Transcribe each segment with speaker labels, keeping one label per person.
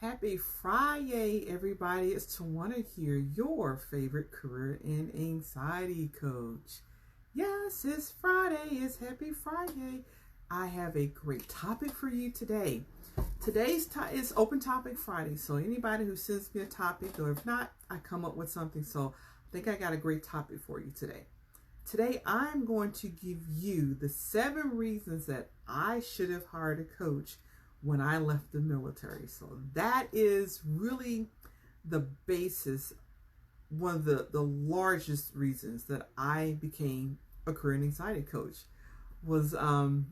Speaker 1: Happy Friday, everybody. It's Twanna here, your favorite career and anxiety coach. Yes, it's Friday. It's Happy Friday. I have a great topic for you today. Today's is Open Topic Friday, so anybody who sends me a topic, or if not, I come up with something. So I think I got a great topic for you today. Today, I'm going to give you the 7 reasons that I should have hired a coach when I left the military. So that is really the basis, one of the largest reasons that I became a career and anxiety coach was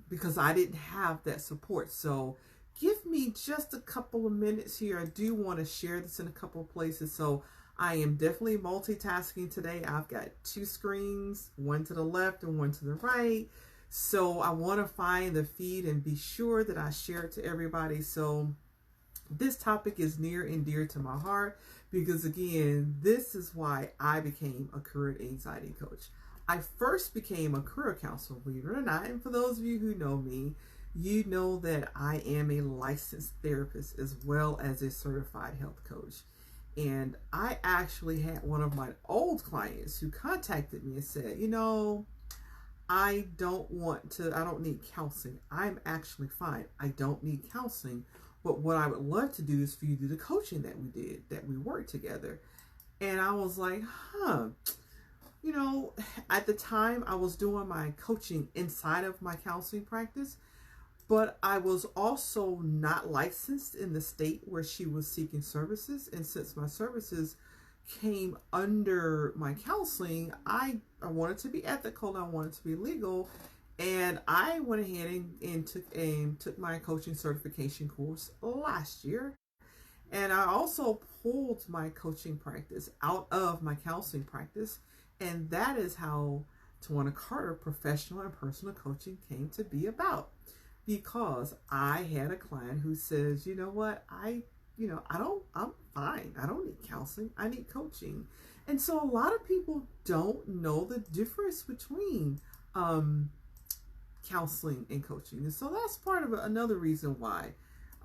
Speaker 1: because I didn't have that support. So give me just a couple of minutes here. I do want to share this in a couple of places. So I am definitely multitasking today. I've got 2 screens, one to the left and one to the right. So I want to find the feed and be sure that I share it to everybody. So this topic is near and dear to my heart because, again, this is why I became a career anxiety coach. I first became a career counselor, believe it or not. And for those of you who know me, you know that I am a licensed therapist as well as a certified health coach. And I actually had one of my old clients who contacted me and said, I don't need counseling. I'm actually fine. I don't need counseling. But what I would love to do is for you to do the coaching that we worked together. And I was like, at the time I was doing my coaching inside of my counseling practice, but I was also not licensed in the state where she was seeking services. And since my services came under my counseling, I wanted to be ethical, I wanted to be legal, and I went ahead and took my coaching certification course last year. And I also pulled my coaching practice out of my counseling practice, and that is how Twanna Carter Professional and Personal Coaching came to be about. Because I had a client who says, you know what, I'm fine. I don't need counseling. I need coaching. And so a lot of people don't know the difference between counseling and coaching. And so that's part of another reason why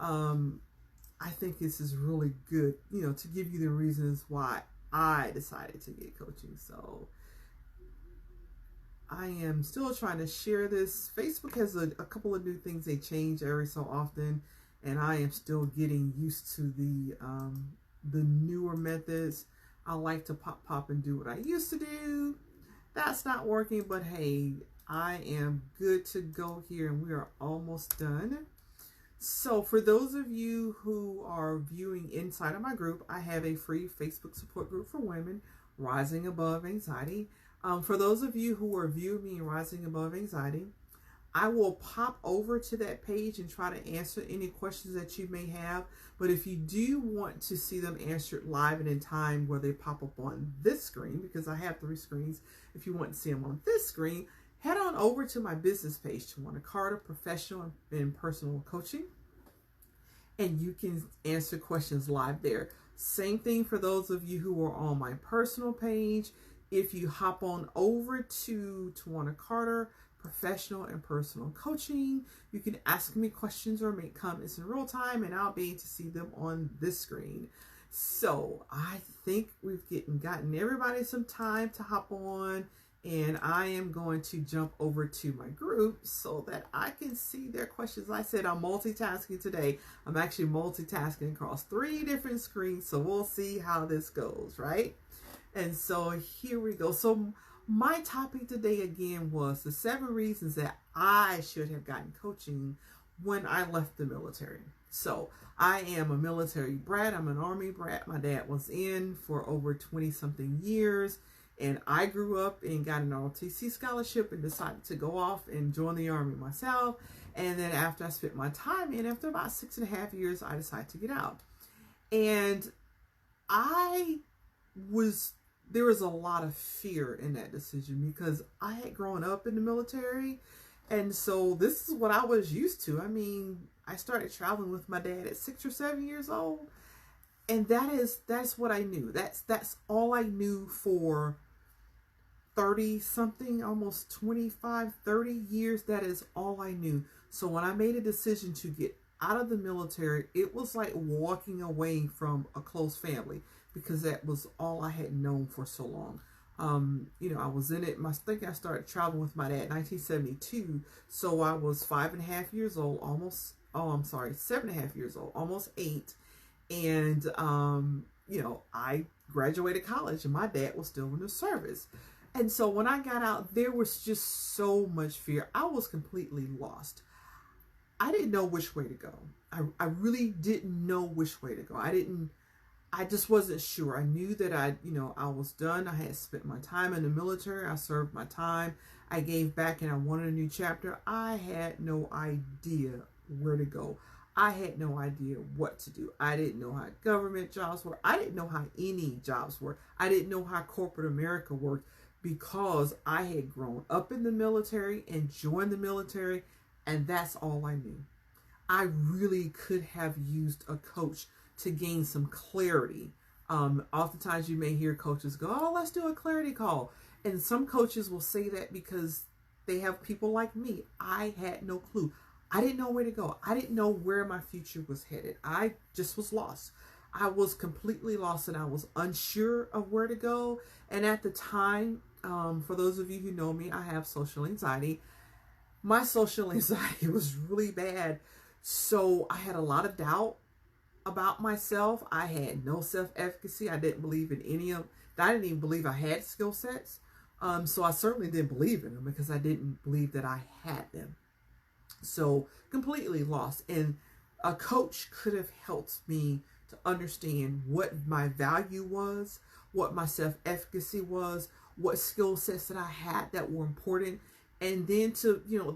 Speaker 1: I think this is really good, to give you the reasons why I decided to get coaching. So I am still trying to share this. Facebook has a couple of new things. They change every so often, and I am still getting used to the newer methods. I like to pop and do what I used to do. That's not working, but hey, I am good to go here, and we are almost done. So for those of you who are viewing inside of my group, I have a free Facebook support group for women, Rising Above Anxiety. For those of you who are viewing me in Rising Above Anxiety, I will pop over to that page and try to answer any questions that you may have. But if you do want to see them answered live and in time where they pop up on this screen, because I have 3 screens, if you want to see them on this screen, head on over to my business page, Twanna Carter Professional and Personal Coaching, and you can answer questions live there. Same thing for those of you who are on my personal page. If you hop on over to Twanna Carter Professional and Personal Coaching, you can ask me questions or make comments in real time, and I'll be able to see them on this screen. So I think we've gotten everybody some time to hop on, and I am going to jump over to my group so that I can see their questions. Like I said, I'm multitasking today. I'm actually multitasking across 3 different screens, so we'll see how this goes, right? And so here we go. So my topic today again was the 7 reasons that I should have gotten coaching when I left the military. So I am a military brat. I'm an Army brat. My dad was in for over 20 something years. And I grew up and got an ROTC scholarship and decided to go off and join the Army myself. And then after I spent my time in, after about 6.5 years, I decided to get out. And there was a lot of fear in that decision because I had grown up in the military. And so this is what I was used to. I mean, I started traveling with my dad at 6 or 7 years old. And that's what I knew. That's all I knew for 30 something, almost 25, 30 years. That is all I knew. So when I made a decision to get out of the military, it was like walking away from a close family because that was all I had known for so long. I was in it. I think I started traveling with my dad in 1972. So I was 5.5 years old, almost, oh, I'm sorry, 7.5 years old, almost 8. And, I graduated college and my dad was still in the service. And so when I got out, there was just so much fear. I was completely lost. I didn't know which way to go. I really didn't know which way to go. I just wasn't sure. I knew that I was done. I had spent my time in the military. I served my time. I gave back and I wanted a new chapter. I had no idea where to go. I had no idea what to do. I didn't know how government jobs were. I didn't know how any jobs were. I didn't know how corporate America worked because I had grown up in the military and joined the military, and that's all I knew. I really could have used a coach to gain some clarity. Oftentimes you may hear coaches go, oh, let's do a clarity call. And some coaches will say that because they have people like me. I had no clue. I didn't know where to go. I didn't know where my future was headed. I just was lost. I was completely lost and I was unsure of where to go. And at the time, for those of you who know me, I have social anxiety. My social anxiety was really bad. So I had a lot of doubt about myself. I had no self-efficacy. I didn't believe in I didn't even believe I had skill sets. So I certainly didn't believe in them because I didn't believe that I had them. So completely lost. And a coach could have helped me to understand what my value was, what my self-efficacy was, what skill sets that I had that were important. And then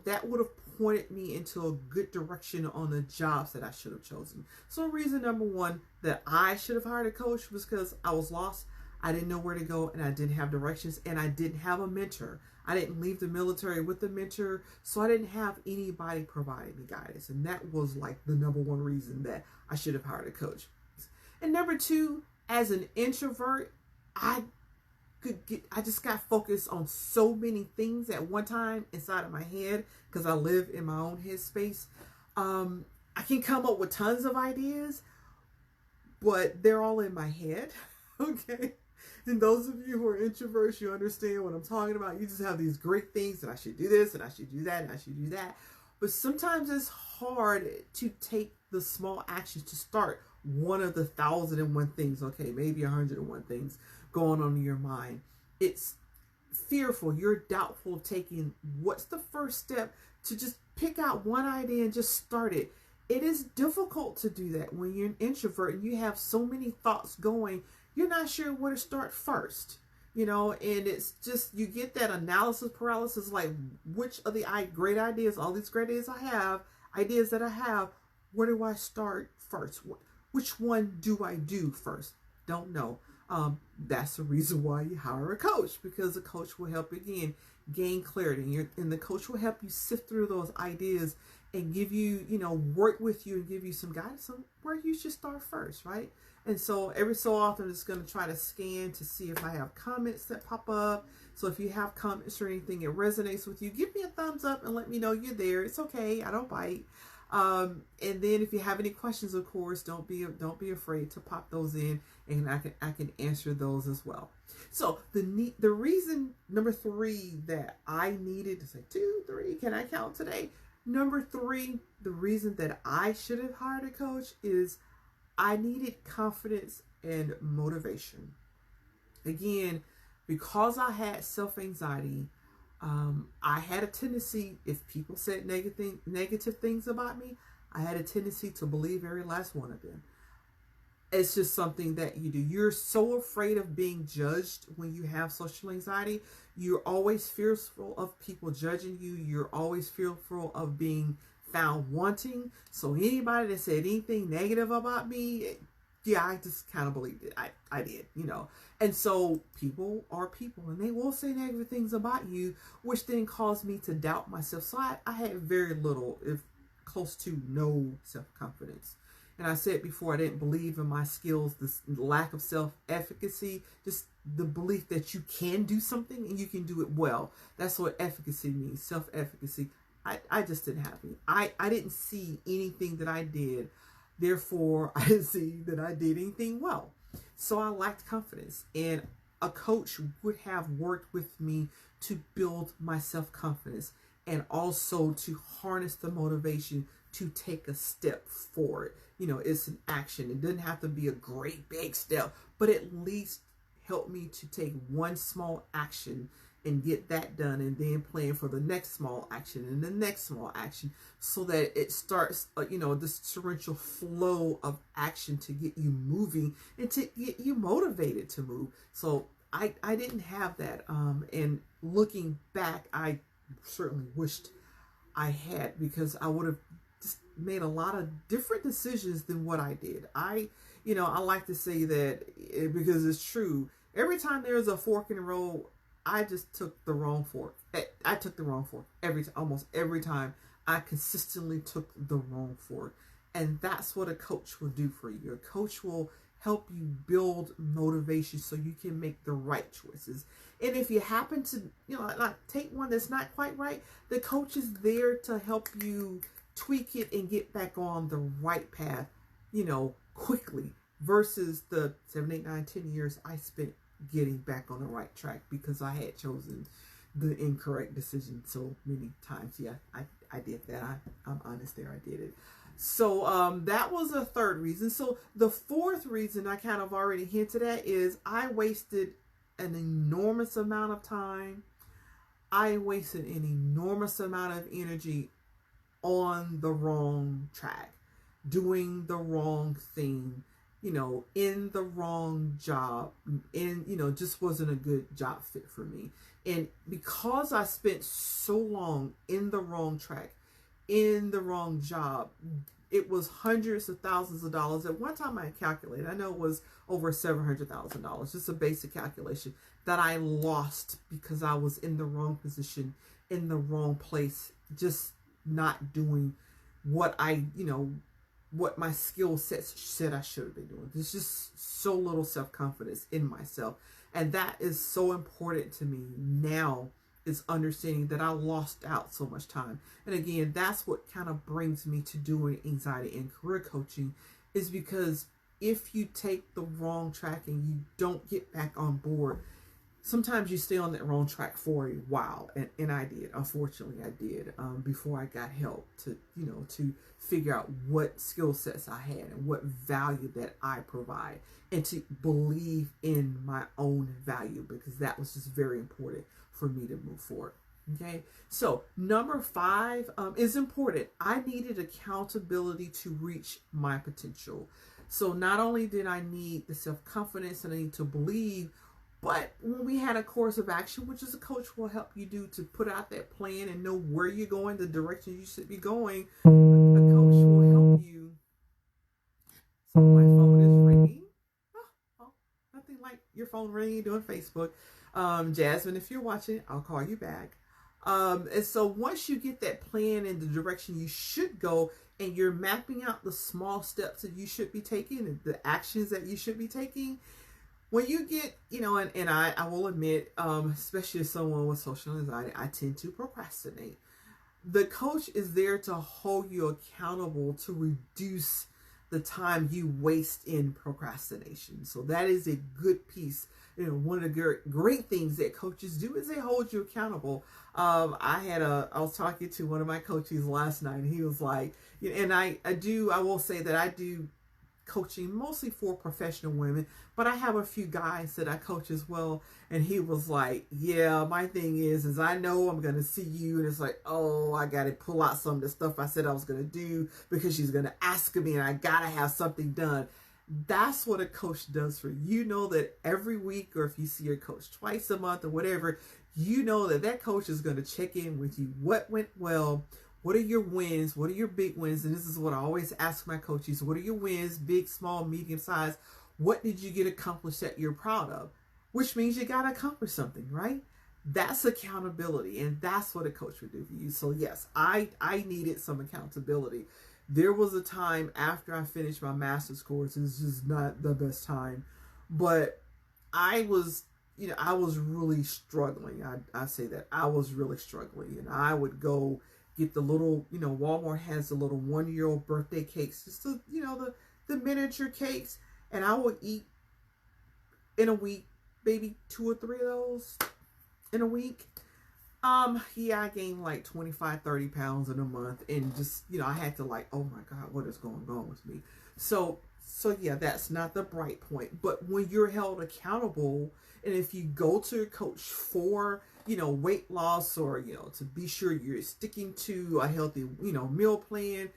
Speaker 1: that would have pointed me into a good direction on the jobs that I should have chosen. So reason number one that I should have hired a coach was because I was lost. I didn't know where to go and I didn't have directions and I didn't have a mentor. I didn't leave the military with a mentor, so I didn't have anybody providing me guidance. And that was like the number one reason that I should have hired a coach. And number two, as an introvert, I just got focused on so many things at one time inside of my head because I live in my own headspace. I can come up with tons of ideas, but they're all in my head. Okay. And those of you who are introverts, you understand what I'm talking about. You just have these great things that I should do this and I should do that and I should do that. But sometimes it's hard to take the small actions to start one of the 1,001 things. Okay, maybe 101 things going on in your mind. It's fearful. You're doubtful of taking what's the first step to just pick out one idea and just start it. It is difficult to do that when you're an introvert and you have so many thoughts going. You're not sure where to start first, and it's just, you get that analysis paralysis, like which of the great ideas, all these great ideas that I have, where do I start first? Which one do I do first? Don't know. That's the reason why you hire a coach, because a coach will help you, again, gain clarity, and the coach will help you sift through those ideas and give you, work with you and give you some guidance on where you should start first, right? And so every so often it's going to try to scan to see if I have comments that pop up. So if you have comments or anything that resonates with you, give me a thumbs up and let me know you're there. It's okay. I don't bite. And then if you have any questions, of course, don't be afraid to pop those in, and I can answer those as well. So the reason number 3 that I needed to say 2, 3, can I count today? Number 3, the reason that I should have hired a coach is I needed confidence and motivation. Again, because I had self-anxiety, I had a tendency, if people said negative things about me, I had a tendency to believe every last one of them. It's just something that you do. You're so afraid of being judged when you have social anxiety. You're always fearful of people judging you. You're always fearful of being found wanting. So anybody that said anything negative about me, yeah, I just kind of believed it. I did, And so people are people, and they will say negative things about you, which then caused me to doubt myself. So I had very little, if close to no, self-confidence. And I said before, I didn't believe in my skills, this lack of self-efficacy, just the belief that you can do something and you can do it well. That's what efficacy means, self-efficacy. I just didn't have any. I didn't see anything that I did. Therefore, I didn't see that I did anything well. So I lacked confidence. And a coach would have worked with me to build my self-confidence and also to harness the motivation to take a step forward. It's an action. It doesn't have to be a great big step, but at least help me to take one small action and get that done, and then plan for the next small action and the next small action, so that it starts, this torrential flow of action to get you moving and to get you motivated to move. So I didn't have that. And looking back, I certainly wished I had, because I would have just made a lot of different decisions than what I did. I like to say that, because it's true. Every time there's a fork in the road, I just took the wrong fork. I took the wrong fork almost every time. I consistently took the wrong fork. And that's what a coach will do for you. A coach will help you build motivation so you can make the right choices. And if you happen to, like take one that's not quite right, the coach is there to help you tweak it and get back on the right path, quickly, versus the 7, 8, 9, 10 years I spent getting back on the right track because I had chosen the incorrect decision so many times. Yeah, I did that. I'm honest there. I did it. So that was a third reason. So the fourth reason I kind of already hinted at is I wasted an enormous amount of time. I wasted an enormous amount of energy on the wrong track, doing the wrong thing, in the wrong job, and, just wasn't a good job fit for me. And because I spent so long in the wrong track, in the wrong job, it was hundreds of thousands of dollars. At one time I calculated, I know it was over $700,000, just a basic calculation, that I lost because I was in the wrong position, in the wrong place, just not doing what what my skill sets said I should have been doing. There's just so little self-confidence in myself. And that is so important to me now, is understanding that I lost out so much time. And again, that's what kind of brings me to doing anxiety and career coaching, is because if you take the wrong track and you don't get back on board, sometimes you stay on that wrong track for a while. And I did. Unfortunately, I did, before I got help to figure out what skill sets I had and what value that I provide, and to believe in my own value, because that was just very important for me to move forward. Okay. So number 5 is important. I needed accountability to reach my potential. So not only did I need the self-confidence and I need to believe, but when we had a course of action, which is a coach will help you do, to put out that plan and know where you're going, the direction you should be going, a coach will help you. So my phone is ringing. Oh, nothing like your phone ringing doing Facebook. Jasmine, if you're watching, I'll call you back. And so once you get that plan and the direction you should go, and you're mapping out the small steps that you should be taking and the actions that you should be taking, when you get, and I will admit, especially as someone with social anxiety, I tend to procrastinate. The coach is there to hold you accountable to reduce the time you waste in procrastination. So that is a good piece. One of the great things that coaches do is they hold you accountable. I was talking to one of my coaches last night, and he was like, and I will say that I do coaching mostly for professional women, but I have a few guys that I coach as well. And he was like, yeah, my thing is I know I'm going to see you, and it's like, oh, I got to pull out some of the stuff I said I was going to do because she's going to ask me and I got to have something done. That's what a coach does for you. You know that every week, or if you see your coach twice a month or whatever, you know that coach is going to check in with you. What went well? What are your wins? What are your big wins? And this is what I always ask my coaches. What are your wins? Big, small, medium size. What did you get accomplished that you're proud of? Which means you got to accomplish something, right? That's accountability. And that's what a coach would do for you. So yes, I needed some accountability. There was a time after I finished my master's course. It's just not the best time, but I was really struggling. I say that I was really struggling, and I would go get the little, Walmart has the little 1-year-old birthday cakes, just the miniature cakes, and I would eat in a week, maybe 2 or 3 of those in a week. Yeah, I gained like 25, 30 pounds in a month, and just, I had to like, oh my God, what is going on with me? So yeah, that's not the bright point. But when you're held accountable, and if you go to a coach for, weight loss, or, to be sure you're sticking to a healthy, meal plan,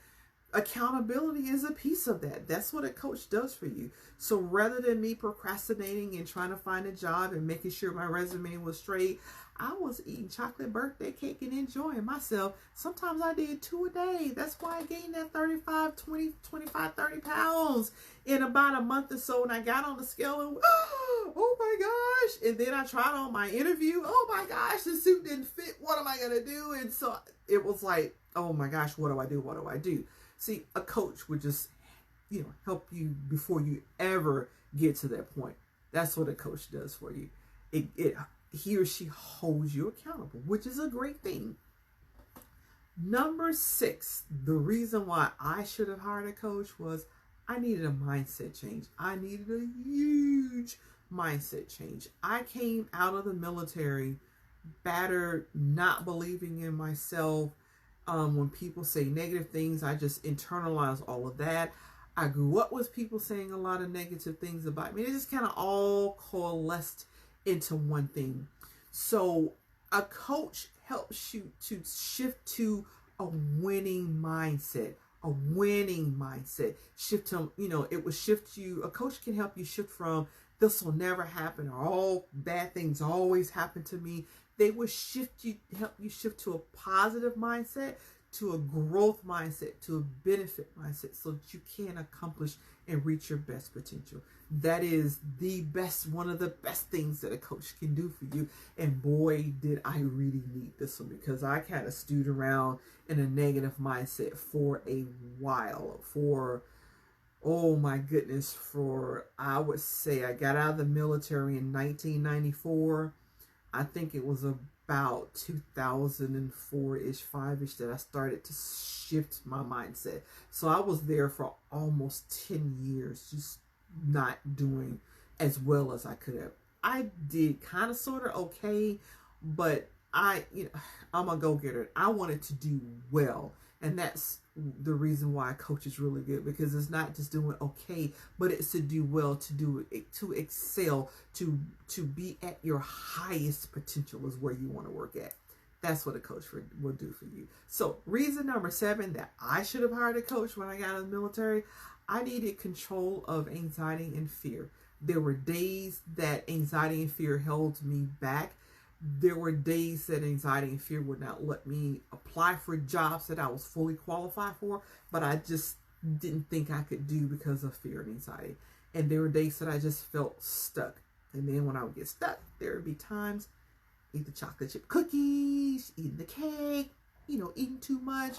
Speaker 1: accountability is a piece of that. That's what a coach does for you. So rather than me procrastinating and trying to find a job and making sure my resume was straight, I was eating chocolate birthday cake and enjoying myself. Sometimes I did 2 a day. That's why I gained that 35, 20, 25, 30 pounds in about a month or so. And I got on the scale and, oh my gosh. And then I tried on my interview. Oh my gosh, the suit didn't fit. What am I going to do? And so it was like, oh my gosh, what do I do? What do I do? See, a coach would just, help you before you ever get to that point. That's what a coach does for you. He or she holds you accountable, which is a great thing. Number 6, the reason why I should have hired a coach was I needed a mindset change. I needed a huge mindset change. I came out of the military battered, not believing in myself. When people say negative things, I just internalize all of that. I grew up with people saying a lot of negative things about me. It just kind of all coalesced into one thing. So a coach helps you to shift to a winning mindset. Shift to, it will shift you. A coach can help you shift from this will never happen, or all bad things always happen to me. They will help you shift to a positive mindset, to a growth mindset, to a benefit mindset, so that you can accomplish and reach your best potential. That is one of the best things that a coach can do for you. And boy, did I really need this one, because I kind of stewed around in a negative mindset for a while. Oh my goodness, I would say I got out of the military in 1994. I think it was about 2004-ish, 5-ish that I started to shift my mindset. So I was there for almost 10 years, just not doing as well as I could have. I did kind of sort of okay, but I'm a go-getter. I wanted to do well. And that's the reason why a coach is really good, because it's not just doing okay, but it's to do well, to excel, to be at your highest potential is where you want to work at. That's what a coach will do for you. So reason number 7 that I should have hired a coach when I got out of the military, I needed control of anxiety and fear. There were days that anxiety and fear held me back. There were days that anxiety and fear would not let me apply for jobs that I was fully qualified for, but I just didn't think I could do because of fear and anxiety. And there were days that I just felt stuck. And then when I would get stuck, there would be times eat the chocolate chip cookies, eating the cake, eating too much.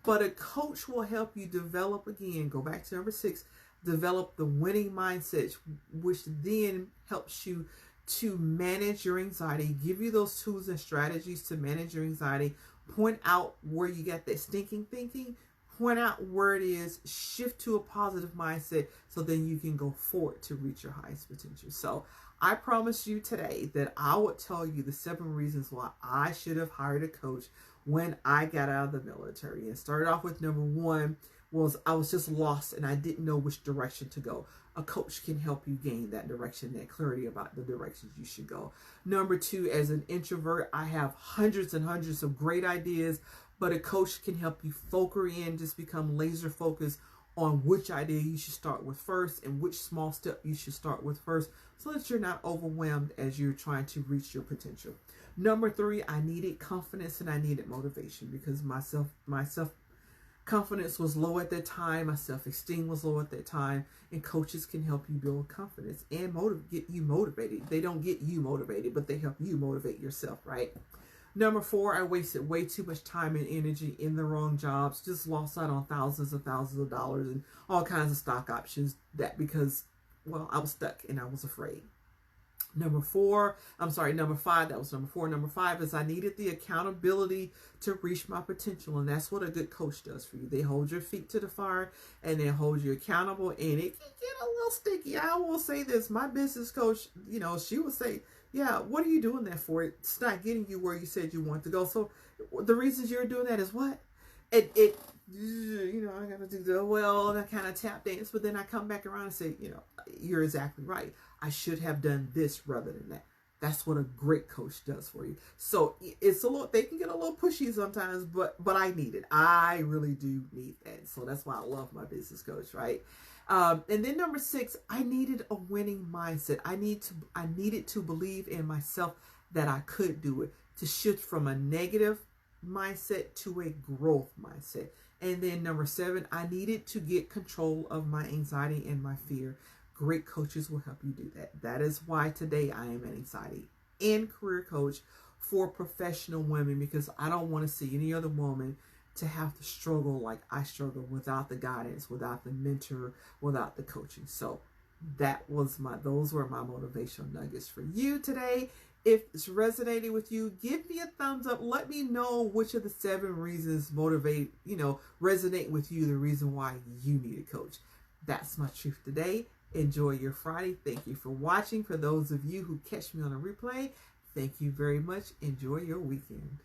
Speaker 1: But a coach will help you develop, again, go back to number 6, develop the winning mindset, which then helps you to manage your anxiety, give you those tools and strategies to manage your anxiety, point out where you got that stinking thinking, point out where it is, shift to a positive mindset, so then you can go forward to reach your highest potential. So I promise you today that I would tell you the 7 reasons why I should have hired a coach when I got out of the military. And started off with number 1 was I was just lost and I didn't know which direction to go. A coach can help you gain that direction, that clarity about the directions you should go. Number 2, as an introvert, I have hundreds and hundreds of great ideas, but a coach can help you focus in, just become laser focused on which idea you should start with first and which small step you should start with first, so that you're not overwhelmed as you're trying to reach your potential. Number 3, I needed confidence and I needed motivation, because my self-confidence was low at that time. My self-esteem was low at that time. And coaches can help you build confidence and get you motivated. They don't get you motivated, but they help you motivate yourself, right? Number 4, I wasted way too much time and energy in the wrong jobs. Just lost out on thousands and thousands of dollars and all kinds of stock options, because I was stuck and I was afraid. Number 5, that was number 4. Number 5 is I needed the accountability to reach my potential. And that's what a good coach does for you. They hold your feet to the fire and they hold you accountable. And it can get a little sticky. I will say this. My business coach, she would say, yeah, what are you doing that for? It's not getting you where you said you want to go. So the reasons you're doing that is what? I got to do and I kind of tap dance, but then I come back around and say, you're exactly right. I should have done this rather than that. That's what a great coach does for you. So it's they can get a little pushy sometimes, but I need it. I really do need that. So that's why I love my business coach, right? And then number 6, I needed a winning mindset. I needed to believe in myself that I could do it, to shift from a negative mindset to a growth mindset. And then number 7, I needed to get control of my anxiety and my fear. Great coaches will help you do that. That is why today I am an anxiety and career coach for professional women, because I don't want to see any other woman to have to struggle like I struggle without the guidance, without the mentor, without the coaching. So those were my motivational nuggets for you today. If it's resonating with you, give me a thumbs up. Let me know which of the 7 reasons resonate with you, the reason why you need a coach. That's my truth today. Enjoy your Friday. Thank you for watching. For those of you who catch me on a replay, thank you very much. Enjoy your weekend.